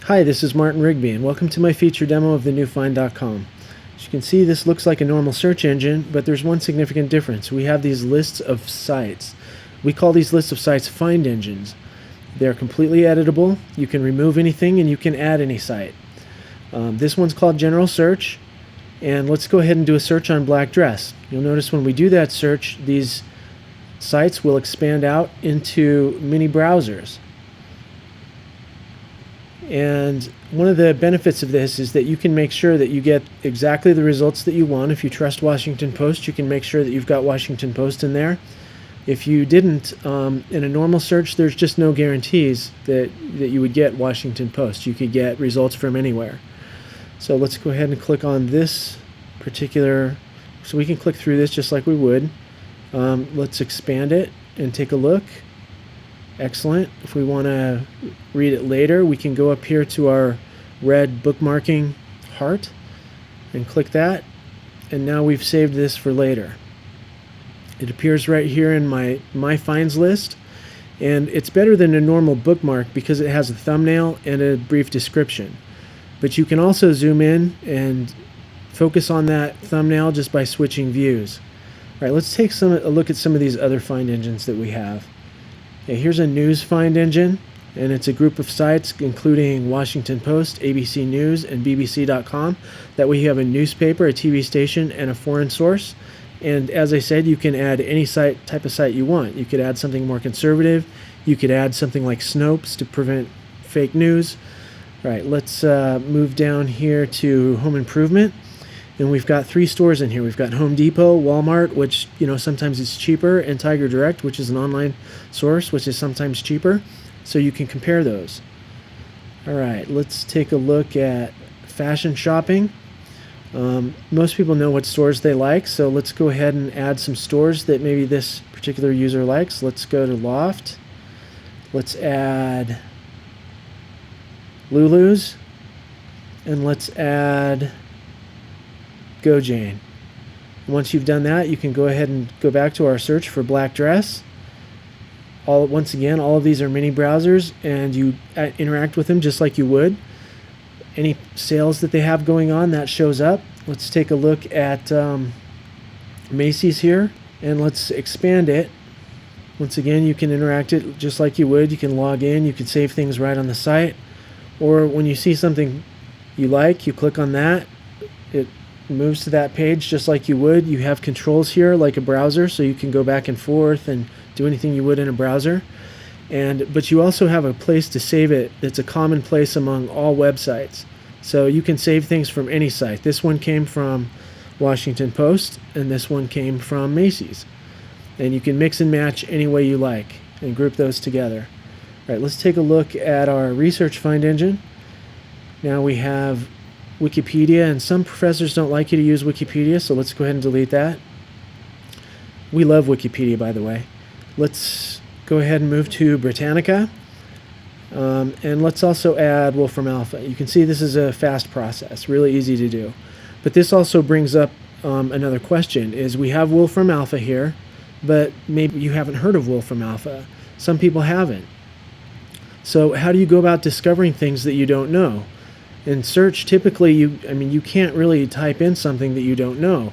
Hi, this is Martin Rigby, and welcome to my feature demo of the new Find.com. As you can see, this looks like a normal search engine, but there's one significant difference. We have these lists of sites. We call these lists of sites find engines. They're completely editable. You can remove anything and you can add any site. This one's called General Search, and let's go ahead and do a search on black dress. You'll notice when we do that search, these sites will expand out into mini browsers. And one of the benefits of this is that you can make sure that you get exactly the results that you want. If you trust Washington Post, you can make sure that you've got Washington Post in there. If you didn't, in a normal search, there's just no guarantees that you would get Washington Post. You could get results from anywhere. So let's go ahead and click on this particular, so we can click through this just like we would. Let's expand it and take a look. Excellent. If we want to read it later, we can go up here to our red bookmarking heart and click that, and now we've saved this for later. It appears right here in my finds list, and it's better than a normal bookmark because it has a thumbnail and a brief description. But you can also zoom in and focus on that thumbnail just by switching views. All right, let's take a look at some of these other find engines that we have. Okay, here's a news find engine, and it's a group of sites including Washington Post, ABC News, and BBC.com. That way you have a newspaper, a TV station, and a foreign source. And as I said, you can add any type of site you want. You could add something more conservative. You could add something like Snopes to prevent fake news. All right, let's move down here to home improvement. And we've got 3 stores in here. We've got Home Depot, Walmart, which, sometimes it's cheaper, and Tiger Direct, which is an online source, which is sometimes cheaper. So you can compare those. All right, let's take a look at fashion shopping. Most people know what stores they like, so let's go ahead and add some stores that maybe this particular user likes. Let's go to Loft. Let's add Lulu's, and let's add Go Jane. Once you've done that, you can go ahead and go back to our search for black dress. Once again, all of these are mini browsers, and you interact with them just like you would. Any sales that they have going on, that shows up. Let's take a look at Macy's here, and let's expand it. Once again, you can interact it just like you would. You can log in, you can save things right on the site, or when you see something you like, you click on that. It moves to that page just like you would. You have controls here like a browser, so you can go back and forth and do anything you would in a browser. But you also have a place to save it that's a common place among all websites. So you can save things from any site. This one came from Washington Post, and this one came from Macy's. And you can mix and match any way you like and group those together. All right, let's take a look at our research find engine. Now we have Wikipedia, and some professors don't like you to use Wikipedia, so let's go ahead and delete that. We love Wikipedia, by the way. Let's go ahead and move to Britannica, and let's also add Wolfram Alpha. You can see this is a fast process, really easy to do. But this also brings up another question, is we have Wolfram Alpha here, but maybe you haven't heard of Wolfram Alpha. Some people haven't. So how do you go about discovering things that you don't know? In search, typically, you can't really type in something that you don't know.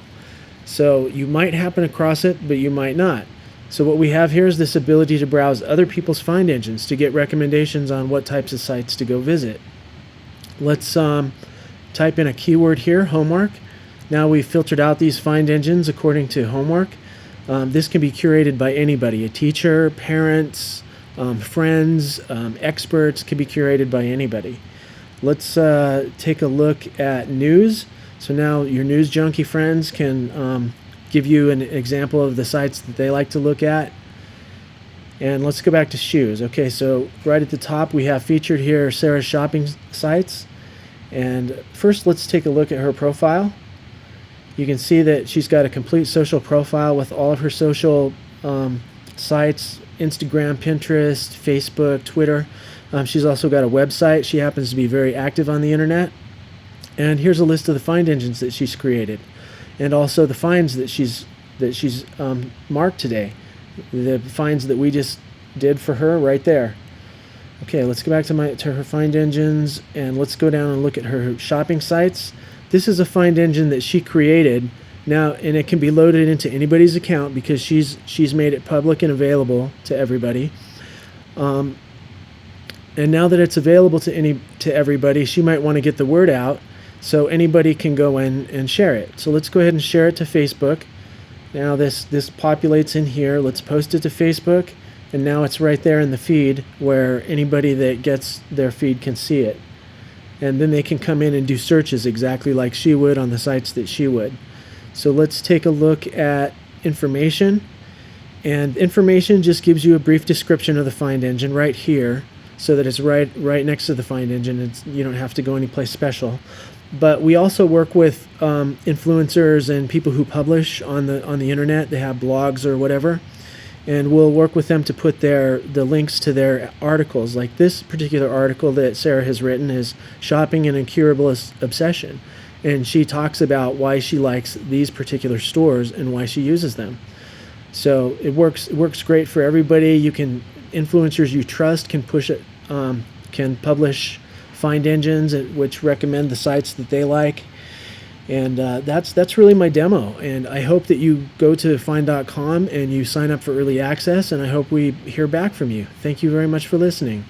So you might happen across it, but you might not. So what we have here is this ability to browse other people's find engines to get recommendations on what types of sites to go visit. Let's type in a keyword here, homework. Now we've filtered out these find engines according to homework. This can be curated by anybody, a teacher, parents, friends, experts, can be curated by anybody. Let's take a look at news. So now your news junkie friends can give you an example of the sites that they like to look at. And let's go back to shoes. Okay, so right at the top we have featured here Sarah's shopping sites. And first let's take a look at her profile. You can see that she's got a complete social profile with all of her social sites, Instagram, Pinterest, Facebook, Twitter. She's also got a website. She happens to be very active on the internet. And here's a list of the find engines that she's created, and also the finds that she's marked today. The finds that we just did for her right there. Okay, let's go back to her find engines, and let's go down and look at her shopping sites. This is a find engine that she created now, and it can be loaded into anybody's account because she's made it public and available to everybody. And now that it's available to everybody, she might want to get the word out so anybody can go in and share it. So let's go ahead and share it to Facebook. Now this populates in here. Let's post it to Facebook, and now it's right there in the feed where anybody that gets their feed can see it. And then they can come in and do searches exactly like she would on the sites that she would. So let's take a look at information. And information just gives you a brief description of the find engine right here, so that it's right next to the find engine. You don't have to go anyplace special. But we also work with influencers and people who publish on the internet. They have blogs or whatever, and we'll work with them to put the links to their articles. Like this particular article that Sarah has written is Shopping an Incurable Obsession, and she talks about why she likes these particular stores and why she uses them. So it works great for everybody. Influencers you trust can push it, can publish find engines which recommend the sites that they like. And that's really my demo. And I hope that you go to find.com and you sign up for early access, and I hope we hear back from you. Thank you very much for listening.